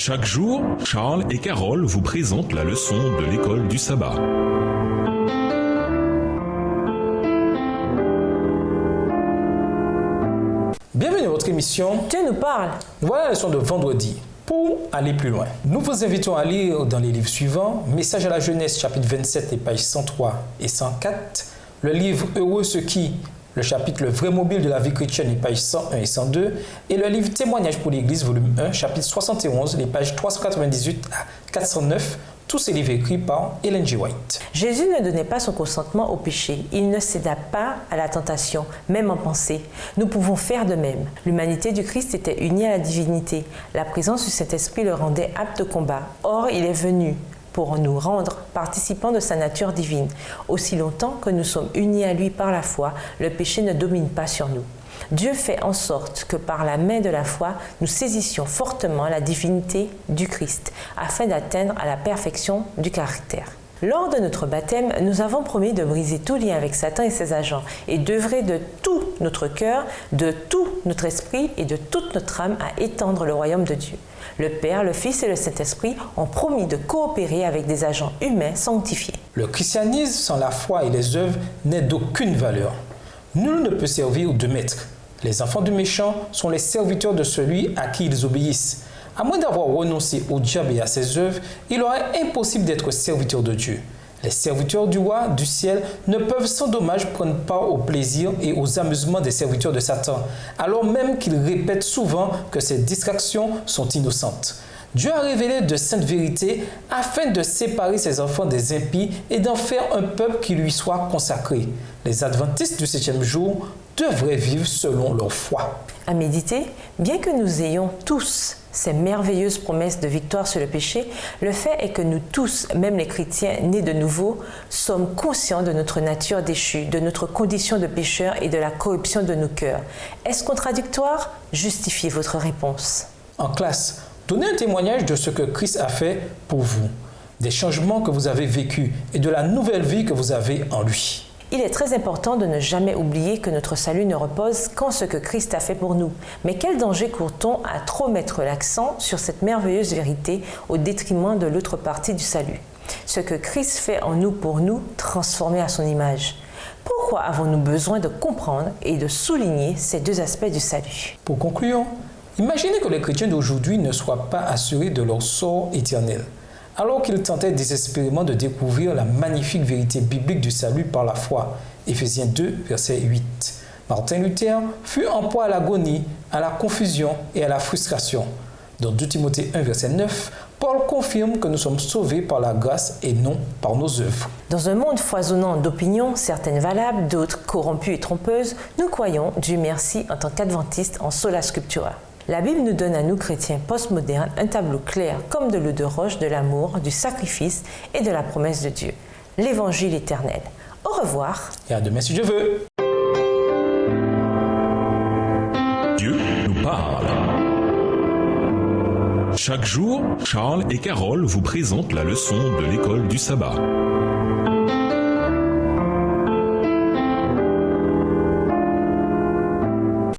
Chaque jour, Charles et Carole vous présentent la leçon de l'école du sabbat. Bienvenue à votre émission Dieu nous parle. Voilà la leçon de vendredi. Pour aller plus loin, nous vous invitons à lire dans les livres suivants Message à la jeunesse, chapitre 27, les pages 103 et 104, le livre Heureux ceux qui, le chapitre Le vrai mobile de la vie chrétienne, les pages 101 et 102, et le livre Témoignage pour l'Église, volume 1, chapitre 71, les pages 398 à 409, tous ces livres écrits par Ellen G. White. Jésus ne donnait pas son consentement au péché. Il ne céda pas à la tentation, même en pensée. Nous pouvons faire de même. L'humanité du Christ était unie à la divinité. La présence du Saint-Esprit le rendait apte au combat. Or, il est venu pour nous rendre participants de sa nature divine. Aussi longtemps que nous sommes unis à lui par la foi, le péché ne domine pas sur nous. Dieu fait en sorte que par la main de la foi, nous saisissions fortement la divinité du Christ, afin d'atteindre à la perfection du caractère. Lors de notre baptême, nous avons promis de briser tout lien avec Satan et ses agents et d'œuvrer de tout notre cœur, de tout notre esprit et de toute notre âme à étendre le royaume de Dieu. Le Père, le Fils et le Saint-Esprit ont promis de coopérer avec des agents humains sanctifiés. Le christianisme sans la foi et les œuvres n'est d'aucune valeur. Nul ne peut servir deux maîtres. Les enfants du méchant sont les serviteurs de celui à qui ils obéissent. À moins d'avoir renoncé au diable et à ses œuvres, il leur est impossible d'être serviteurs de Dieu. Les serviteurs du roi du ciel ne peuvent sans dommage prendre part aux plaisirs et aux amusements des serviteurs de Satan, alors même qu'ils répètent souvent que ces distractions sont innocentes. Dieu a révélé de saintes vérités afin de séparer ses enfants des impies et d'en faire un peuple qui lui soit consacré. Les adventistes du 7e jour devraient vivre selon leur foi. À méditer, bien que nous ayons tous ces merveilleuses promesses de victoire sur le péché, le fait est que nous tous, même les chrétiens nés de nouveau, sommes conscients de notre nature déchue, de notre condition de pécheur et de la corruption de nos cœurs. Est-ce contradictoire? Justifiez votre réponse. En classe, donnez un témoignage de ce que Christ a fait pour vous, des changements que vous avez vécus et de la nouvelle vie que vous avez en lui. Il est très important de ne jamais oublier que notre salut ne repose qu'en ce que Christ a fait pour nous. Mais quel danger court-on à trop mettre l'accent sur cette merveilleuse vérité au détriment de l'autre partie du salut? Ce que Christ fait en nous pour nous, transformés à son image. Pourquoi avons-nous besoin de comprendre et de souligner ces deux aspects du salut? Pour conclure, imaginez que les chrétiens d'aujourd'hui ne soient pas assurés de leur sort éternel, alors qu'ils tentaient désespérément de découvrir la magnifique vérité biblique du salut par la foi. Éphésiens 2, verset 8. Martin Luther fut en proie à l'agonie, à la confusion et à la frustration. Dans 2 Timothée 1, verset 9, Paul confirme que nous sommes sauvés par la grâce et non par nos œuvres. Dans un monde foisonnant d'opinions, certaines valables, d'autres corrompues et trompeuses, nous croyons, Dieu merci, en tant qu'adventistes, en sola scriptura. La Bible nous donne à nous, chrétiens postmodernes, un tableau clair comme de l'eau de roche de l'amour, du sacrifice et de la promesse de Dieu. L'évangile éternel. Au revoir. Et à demain si Dieu veut. Dieu nous parle. Chaque jour, Charles et Carole vous présentent la leçon de l'école du sabbat.